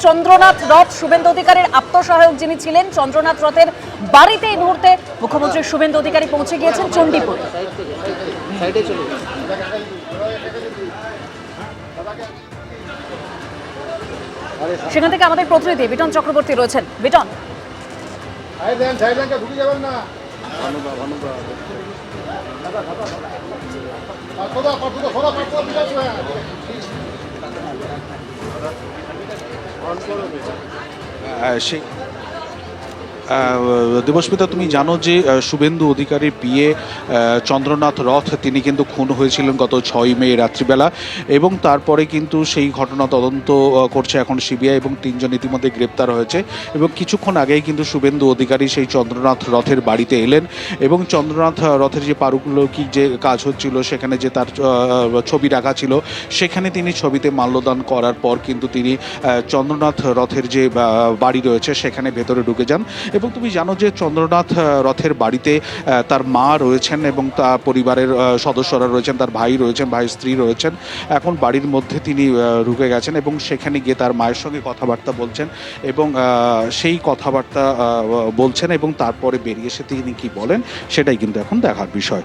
চন্দ্রনাথ রথ শুভেন্দু অধিকারীর আত্মসহায়ক যিনি ছিলেন চন্দ্রনাথ রথের বাড়িতে এই মুহূর্তে মুখ্যমন্ত্রী শুভেন্দু অধিকারী পৌঁছে গিয়েছেন চণ্ডীপুর। সেখান থেকে আমাদের প্রতিনিধি বিটন চক্রবর্তী রয়েছেন। বিটন, দেবস্মিতা, তুমি জানো যে শুভেন্দু অধিকারীর পিএ চন্দ্রনাথ রথ তিনি কিন্তু খুন হয়েছিলেন গত 6 মে রাত্রিবেলা, এবং তারপরে কিন্তু সেই ঘটনা তদন্ত করছে এখন সিবিআই, এবং 3 জন ইতিমধ্যে গ্রেপ্তার হয়েছে। এবং কিছুক্ষণ আগেই কিন্তু শুভেন্দু অধিকারী সেই চন্দ্রনাথ রথের বাড়িতে এলেন, এবং চন্দ্রনাথ রথের যে পারুলৌকিক যে কাজ হচ্ছিল সেখানে যে তার ছবি রাখা ছিল, সেখানে তিনি ছবিতে মাল্যদান করার পর কিন্তু তিনি চন্দ্রনাথ রথের যে বাড়ি রয়েছে সেখানে ভেতরে ঢুকে যান। এবং তুমি জানো যে চন্দ্রনাথ রথের বাড়িতে তার মা রয়েছেন এবং তার পরিবারের সদস্যরা রয়েছেন, তার ভাই রয়েছেন, ভাইয়ের স্ত্রী রয়েছেন। এখন বাড়ির মধ্যে তিনি ঢুকে গেছেন এবং সেখানে গিয়ে তার মায়ের সঙ্গে কথাবার্তা বলছেন, এবং সেই কথাবার্তা বলছেন, এবং তারপরে বেরিয়ে এসে তিনি কি বলেন সেটাই কিন্তু এখন দেখার বিষয়।